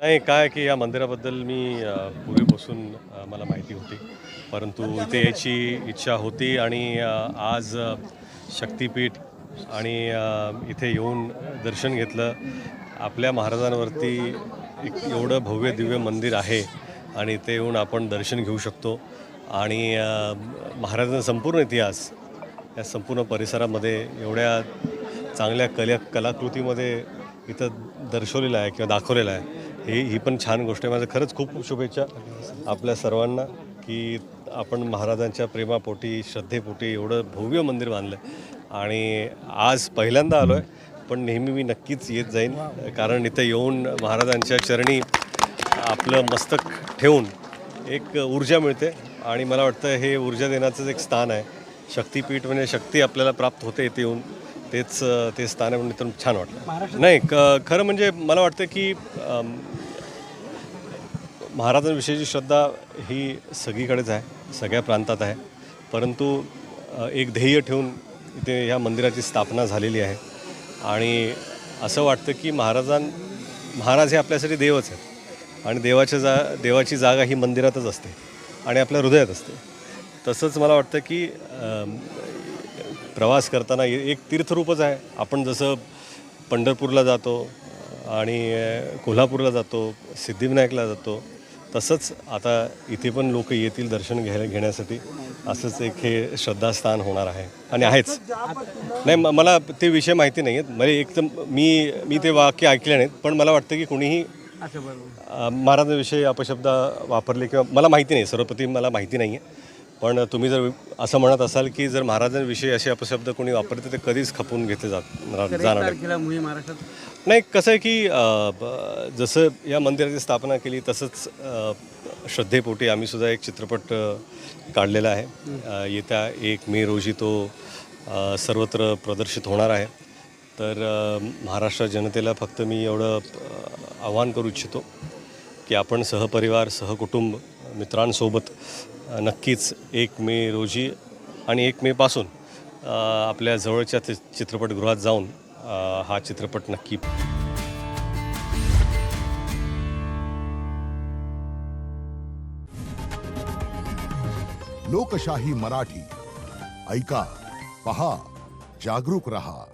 नाही काय की या मंदिराबद्दल मी पूर्वीपासून मला माहिती होती, परंतु इथे यायची इच्छा होती आणि आज शक्तिपीठ आणि इथे येऊन दर्शन घेतलं. आपल्या महाराजांवरती एक एवढं भव्य दिव्य मंदिर आहे आणि इथे येऊन आपण दर्शन घेऊ शकतो आणि महाराजांचा संपूर्ण इतिहास या संपूर्ण परिसरामध्ये एवढ्या चांगल्या कलाकृतीमध्ये इथं दर्शवलेलं आहे किंवा दाखवलेलं आहे. ही पण छान गोष्ट आहे. माझं खरंच खूप खूप शुभेच्छा आपल्या सर्वांना की आपण महाराजांच्या प्रेमापोटी श्रद्धेपोटी एवढं भव्य मंदिर बांधलं आणि आज पहिल्यांदा आलो आहे, पण नेहमी मी नक्कीच येत जाईन, कारण इथं येऊन महाराजांच्या चरणी आपलं मस्तक ठेवून एक ऊर्जा मिळते आणि मला वाटतं हे ऊर्जा देण्याचंच एक स्थान आहे. शक्तिपीठ म्हणजे शक्ती आपल्याला प्राप्त होते इथे येऊन, ते स्थान आहे म्हणून तर छान वाटलं. नाही खरं म्हणजे मला वाटतं की महाराजांविषयीची श्रद्धा ही सगळीकडेच आहे, सगळ्या प्रांतात आहे, परंतु एक ध्येय ठेवून इथे ह्या मंदिराची स्थापना झालेली आहे आणि असं वाटतं की महाराज हे आपल्यासाठी देवच आहेत आणि देवाची जागा ही मंदिरातच असते आणि आपल्या हृदयात असते. तसंच मला वाटतं की प्रवास करताना एक तीर्थरूपच आहे. आपण जसं पंढरपूरला जातो आणि कोल्हापूरला जातो, सिद्धिविनायकला जातो, तसंच आता इथे पण लोक येतील दर्शन घेण्यासाठी. असंच एक हे श्रद्धास्थान होणार आहे आणि आहेच. नाही मला ते विषय माहिती नाही आहेत. म्हणजे एकदम मी ते वाक्य ऐकले नाहीत, पण मला वाटतं की कोणीही महाराजांविषयी अपशब्द वापरले किंवा मला माहिती नाही, सर्वप्रथम मला माहिती नाही आहे. पण तुम्ही जर असं म्हणत असाल की जर महाराजांविषयी असे अपशब्द कोणी वापरते ते कधीच खपून घेतले जाणार नाही. कसं आहे की जसं या मंदिराची स्थापना केली तसंच श्रद्धेपोटी आम्हीसुद्धा एक चित्रपट काढलेला आहे. येत्या 1 मे रोजी तो सर्वत्र प्रदर्शित होणार आहे. तर महाराष्ट्र जनतेला फक्त मी एवढं आवाहन करू इच्छितो की आपण सहपरिवार सहकुटुंब मित्रांसोबत नक्कीच 1 मे रोजी आणि 1 मेपासून आपल्या जवळच्या चित्रपटगृहात जाऊन हा चित्रपट नक्की. लोकशाही मराठी ऐका, पहा, जागरूक रहा.